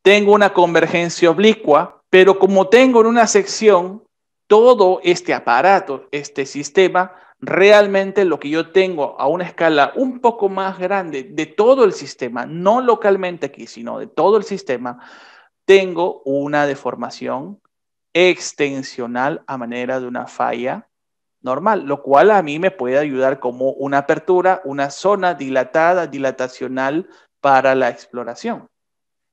tengo una convergencia oblicua, pero como tengo en una sección todo este aparato, este sistema, realmente lo que yo tengo a una escala un poco más grande de todo el sistema, no localmente aquí, sino de todo el sistema, tengo una deformación extensional a manera de una falla normal, lo cual a mí me puede ayudar como una apertura, una zona dilatada, dilatacional para la exploración.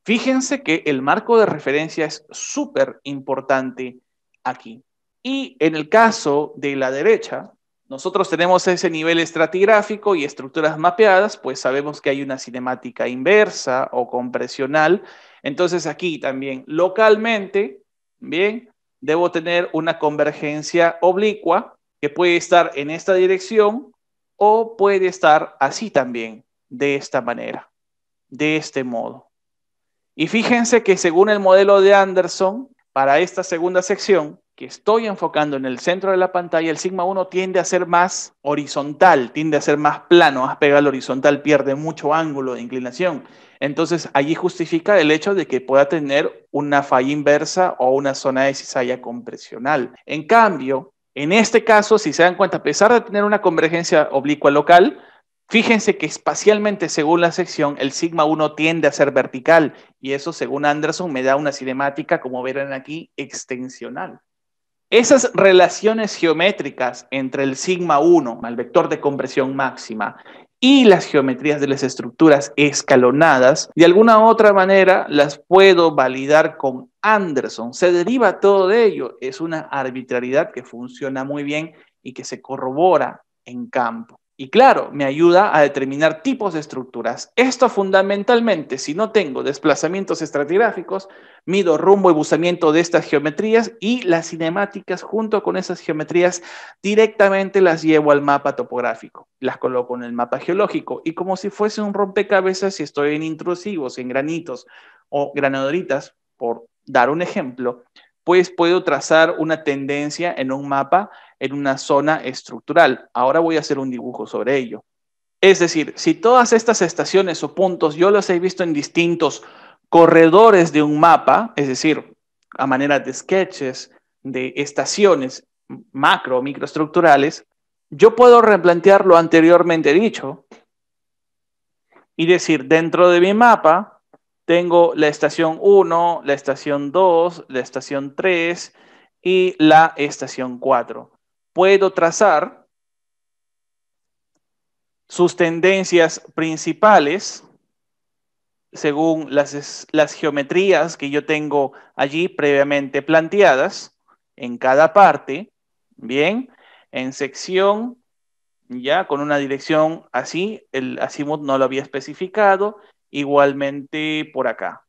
Fíjense que el marco de referencia es súper importante aquí. Y en el caso de la derecha, nosotros tenemos ese nivel estratigráfico y estructuras mapeadas, pues sabemos que hay una cinemática inversa o compresional. Entonces aquí también localmente, bien, debo tener una convergencia oblicua que puede estar en esta dirección o puede estar así también, de esta manera, de este modo. Y fíjense que según el modelo de Anderson, para esta segunda sección, que estoy enfocando en el centro de la pantalla, el sigma 1 tiende a ser más horizontal, tiende a ser más plano, más pegado al horizontal, pierde mucho ángulo de inclinación. Entonces, allí justifica el hecho de que pueda tener una falla inversa o una zona de cizalla compresional. En cambio, en este caso, si se dan cuenta, a pesar de tener una convergencia oblicua local, fíjense que espacialmente, según la sección, el sigma 1 tiende a ser vertical y eso, según Anderson, me da una cinemática, como verán aquí, extensional. Esas relaciones geométricas entre el sigma 1, el vector de compresión máxima, y las geometrías de las estructuras escalonadas, de alguna u otra manera las puedo validar con Anderson. Se deriva todo de ello. Es una arbitrariedad que funciona muy bien y que se corrobora en campo. Y claro, me ayuda a determinar tipos de estructuras. Esto fundamentalmente, si no tengo desplazamientos estratigráficos, mido rumbo y buzamiento de estas geometrías y las cinemáticas junto con esas geometrías directamente las llevo al mapa topográfico. Las coloco en el mapa geológico y como si fuese un rompecabezas, si estoy en intrusivos, en granitos o granodoritas, por dar un ejemplo, pues puedo trazar una tendencia en un mapa en una zona estructural. Ahora voy a hacer un dibujo sobre ello. Es decir, si todas estas estaciones o puntos yo los he visto en distintos corredores de un mapa, es decir, a manera de sketches, de estaciones macro o microestructurales, yo puedo replantear lo anteriormente dicho y decir, dentro de mi mapa tengo la estación 1, la estación 2, la estación 3 y la estación 4. Puedo trazar sus tendencias principales según las geometrías que yo tengo allí previamente planteadas en cada parte, bien, en sección, ya con una dirección así, el azimut no lo había especificado, igualmente por acá.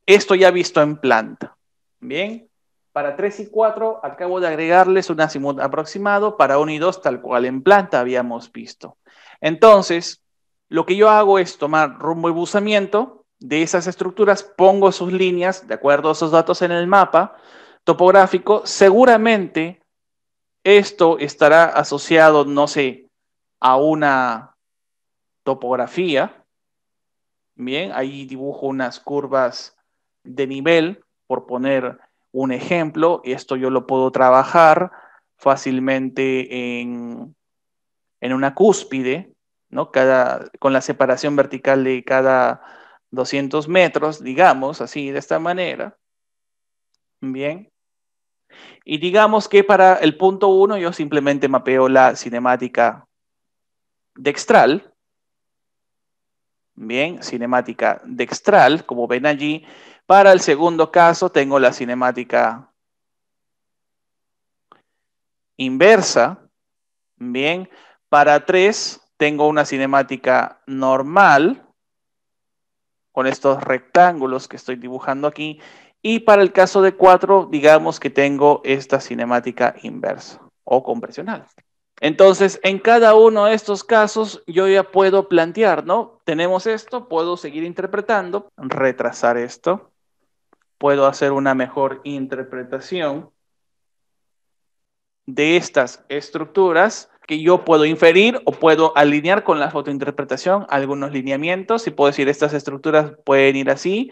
Esto ya visto en planta, bien. Para 3 y 4 acabo de agregarles un azimut aproximado, para 1 y 2 tal cual en planta habíamos visto. Entonces, lo que yo hago es tomar rumbo y buzamiento de esas estructuras, pongo sus líneas de acuerdo a esos datos en el mapa topográfico. Seguramente esto estará asociado, no sé, a una topografía. Bien, ahí dibujo unas curvas de nivel, por poner un ejemplo. Esto yo lo puedo trabajar fácilmente en una cúspide, ¿no? Con la separación vertical de cada 200 metros, digamos, así, de esta manera. Bien. Y digamos que para el punto 1 yo simplemente mapeo la cinemática dextral. Bien, cinemática dextral, como ven allí. Para el segundo caso tengo la cinemática inversa. Bien, para 3 tengo una cinemática normal, con estos rectángulos que estoy dibujando aquí. Y para el caso de 4, digamos que tengo esta cinemática inversa o compresional. Entonces, en cada uno de estos casos, yo ya puedo plantear, ¿no? Tenemos esto, puedo seguir interpretando, retrasar esto, puedo hacer una mejor interpretación de estas estructuras que yo puedo inferir o puedo alinear con la fotointerpretación algunos lineamientos y puedo decir estas estructuras pueden ir así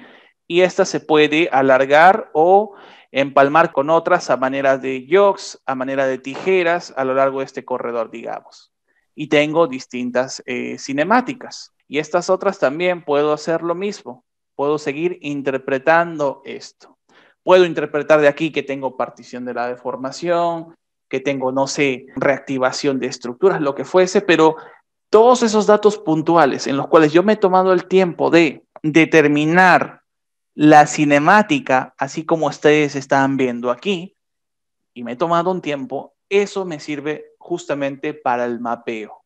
y esta se puede alargar o empalmar con otras a manera de yoks, a manera de tijeras a lo largo de este corredor, digamos. Y tengo distintas cinemáticas. Y estas otras también puedo hacer lo mismo. Puedo seguir interpretando esto. Puedo interpretar de aquí que tengo partición de la deformación, que tengo, no sé, reactivación de estructuras, lo que fuese, pero todos esos datos puntuales en los cuales yo me he tomado el tiempo de determinar la cinemática, así como ustedes están viendo aquí, y me he tomado un tiempo, eso me sirve justamente para el mapeo.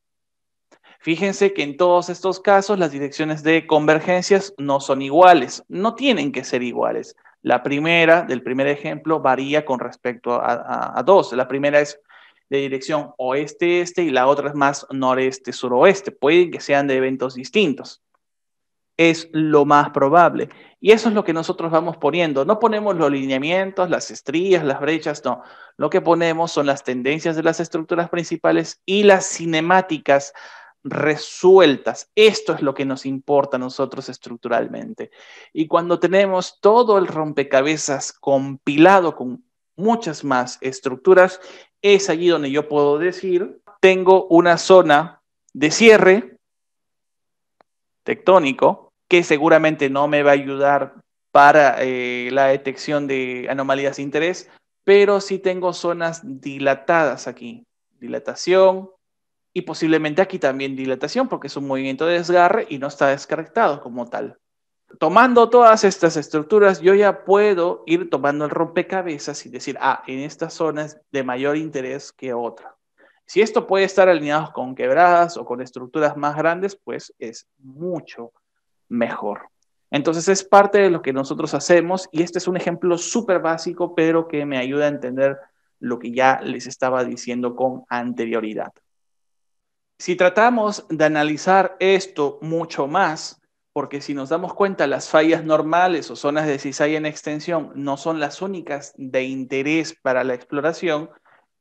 Fíjense que en todos estos casos las direcciones de convergencias no son iguales, no tienen que ser iguales. La primera, del primer ejemplo, varía con respecto a dos. La primera es de dirección oeste-este y la otra es más noreste-suroeste. Pueden que sean de eventos distintos. Es lo más probable. Y eso es lo que nosotros vamos poniendo. No ponemos los lineamientos, las estrías, las brechas, no. Lo que ponemos son las tendencias de las estructuras principales y las cinemáticas resueltas. Esto es lo que nos importa a nosotros estructuralmente. Y cuando tenemos todo el rompecabezas compilado con muchas más estructuras, es allí donde yo puedo decir, tengo una zona de cierre tectónico que seguramente no me va a ayudar para la detección de anomalías de interés, pero sí tengo zonas dilatadas aquí. Dilatación, y posiblemente aquí también dilatación, porque es un movimiento de desgarre y no está descaractado como tal. Tomando todas estas estructuras, yo ya puedo ir tomando el rompecabezas y decir, en esta zona es de mayor interés que otra. Si esto puede estar alineado con quebradas o con estructuras más grandes, pues es mucho mejor. Entonces es parte de lo que nosotros hacemos y este es un ejemplo súper básico, pero que me ayuda a entender lo que ya les estaba diciendo con anterioridad. Si tratamos de analizar esto mucho más, porque si nos damos cuenta, las fallas normales o zonas de cizalla en extensión no son las únicas de interés para la exploración,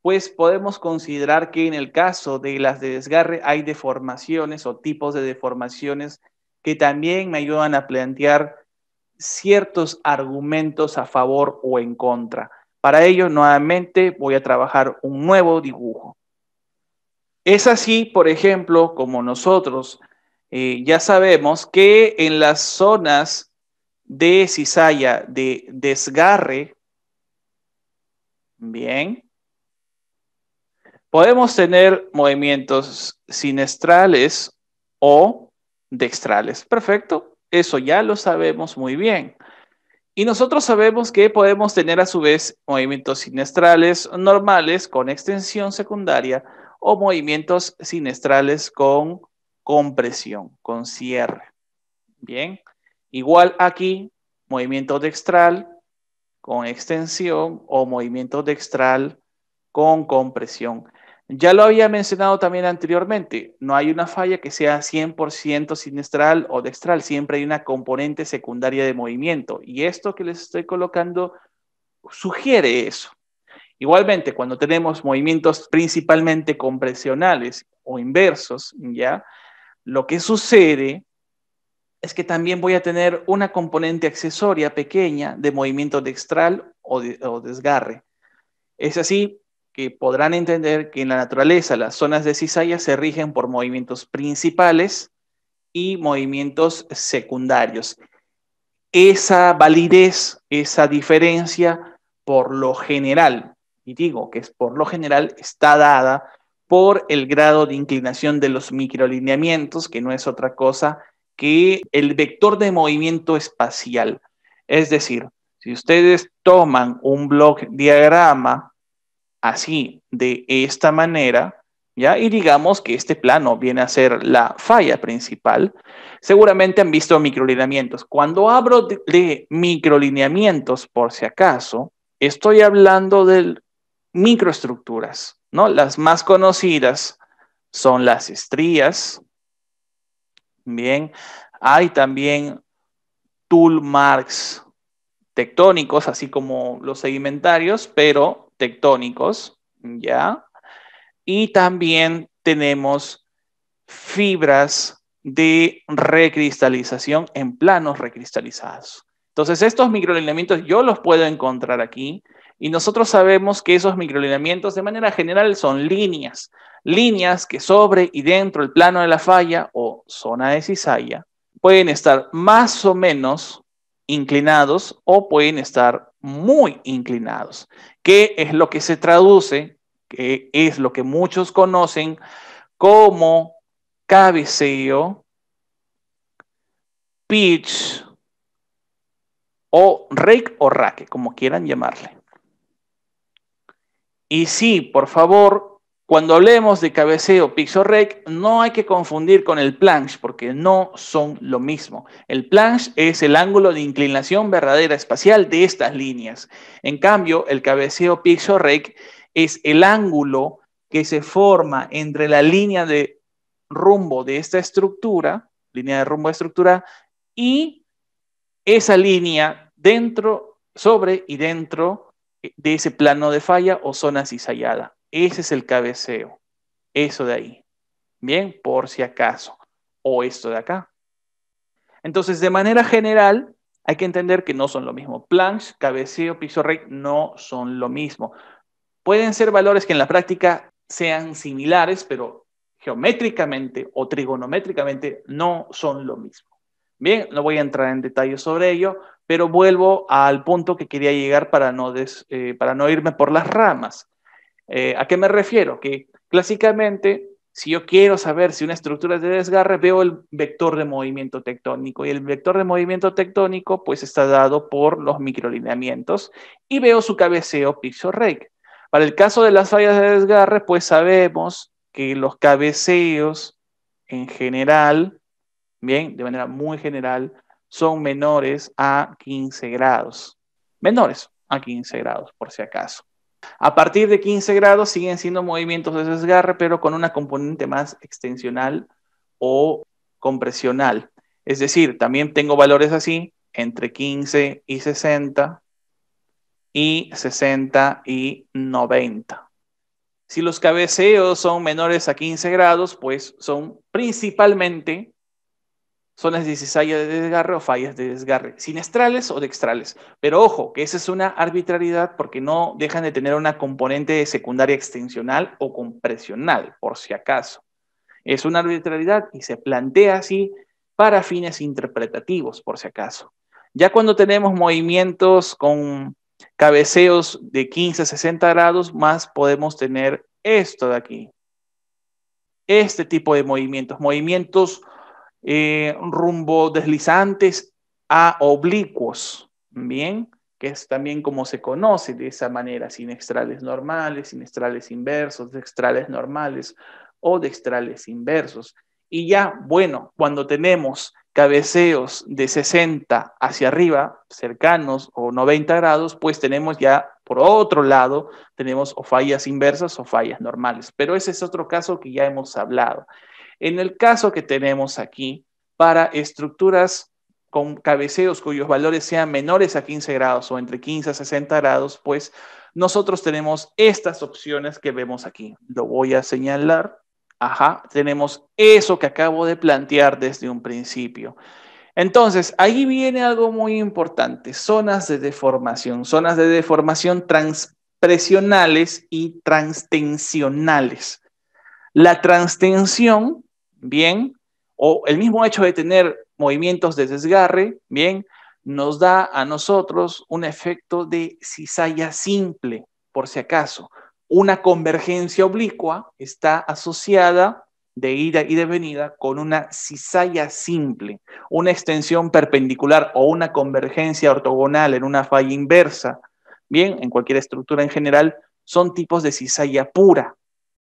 pues podemos considerar que en el caso de las de desgarre hay deformaciones o tipos de deformaciones que también me ayudan a plantear ciertos argumentos a favor o en contra. Para ello, nuevamente voy a trabajar un nuevo dibujo. Es así, por ejemplo, como nosotros ya sabemos que en las zonas de cizalla de desgarre, bien, podemos tener movimientos sinestrales o dextrales. Perfecto, eso ya lo sabemos muy bien. Y nosotros sabemos que podemos tener a su vez movimientos sinestrales normales con extensión secundaria o movimientos sinestrales con compresión, con cierre. Bien, igual aquí, movimiento dextral con extensión o movimiento dextral con compresión. Ya lo había mencionado también anteriormente, no hay una falla que sea 100% sinistral o dextral, siempre hay una componente secundaria de movimiento y esto que les estoy colocando sugiere eso. Igualmente, cuando tenemos movimientos principalmente compresionales o inversos, ¿ya? Lo que sucede es que también voy a tener una componente accesoria pequeña de movimiento dextral o desgarre. Es así que podrán entender que en la naturaleza las zonas de cizalla se rigen por movimientos principales y movimientos secundarios. Esa validez, esa diferencia, por lo general, y digo que es por lo general, está dada por el grado de inclinación de los microlineamientos, que no es otra cosa que el vector de movimiento espacial. Es decir, si ustedes toman un block diagrama así, de esta manera, ¿ya? Y digamos que este plano viene a ser la falla principal, seguramente han visto microlineamientos. Cuando hablo de microlineamientos, por si acaso, estoy hablando de microestructuras, ¿no? Las más conocidas son las estrías, bien, hay también tool marks tectónicos, así como los sedimentarios, pero tectónicos, ¿ya? Y también tenemos fibras de recristalización en planos recristalizados. Entonces, estos microlineamientos yo los puedo encontrar aquí y nosotros sabemos que esos microlineamientos de manera general son líneas, líneas que sobre y dentro del plano de la falla o zona de cizalla pueden estar más o menos inclinados o pueden estar muy inclinados, que es lo que se traduce, que es lo que muchos conocen como cabeceo, pitch o rake o raque, como quieran llamarle. Y sí, por favor, cuando hablemos de cabeceo, pitch o rake, no hay que confundir con el planche, porque no son lo mismo. El planche es el ángulo de inclinación verdadera espacial de estas líneas. En cambio, el cabeceo, pitch o rake es el ángulo que se forma entre la línea de rumbo de esta estructura, línea de rumbo de estructura, y esa línea dentro, sobre y dentro de ese plano de falla o zona cizallada. Ese es el cabeceo. Eso de ahí. Bien, por si acaso. O esto de acá. Entonces, de manera general, hay que entender que no son lo mismo. Planche, cabeceo, piso rake no son lo mismo. Pueden ser valores que en la práctica sean similares, pero geométricamente o trigonométricamente no son lo mismo. Bien, no voy a entrar en detalles sobre ello, pero vuelvo al punto que quería llegar para no irme por las ramas. ¿A qué me refiero? Que clásicamente, si yo quiero saber si una estructura es de desgarre, veo el vector de movimiento tectónico y el vector de movimiento tectónico pues está dado por los microlineamientos y veo su cabeceo piso rake. Para el caso de las fallas de desgarre, pues sabemos que los cabeceos en general, bien, de manera muy general, son menores a 15 grados. Menores a 15 grados, por si acaso. A partir de 15 grados siguen siendo movimientos de desgarre, pero con una componente más extensional o compresional. Es decir, también tengo valores así, entre 15 y 60 y 60 y 90. Si los cabeceos son menores a 15 grados, pues son principalmente zonas de cizalla de desgarre o fallas de desgarre, sinestrales o dextrales. Pero ojo, que esa es una arbitrariedad porque no dejan de tener una componente secundaria extensional o compresional, por si acaso. Es una arbitrariedad y se plantea así para fines interpretativos, por si acaso. Ya cuando tenemos movimientos con cabeceos de 15 a 60 grados, más podemos tener esto de aquí. Este tipo de movimientos rumbo deslizantes a oblicuos, bien, que es también como se conoce de esa manera, sinestrales normales, sinestrales inversos, dextrales normales o dextrales inversos. Y ya, bueno, cuando tenemos cabeceos de 60 hacia arriba, cercanos o 90 grados, pues tenemos ya, por otro lado, tenemos o fallas inversas o fallas normales. Pero ese es otro caso que ya hemos hablado. En el caso que tenemos aquí, para estructuras con cabeceos cuyos valores sean menores a 15 grados o entre 15 a 60 grados, pues nosotros tenemos estas opciones que vemos aquí. Lo voy a señalar. Ajá, tenemos eso que acabo de plantear desde un principio. Entonces, ahí viene algo muy importante, zonas de deformación transpresionales y transtensionales. La transtensión, bien, o el mismo hecho de tener movimientos de desgarre, bien, nos da a nosotros un efecto de cizalla simple, por si acaso. Una convergencia oblicua está asociada de ida y de venida con una cizalla simple, una extensión perpendicular o una convergencia ortogonal en una falla inversa, bien, en cualquier estructura en general, son tipos de cizalla pura.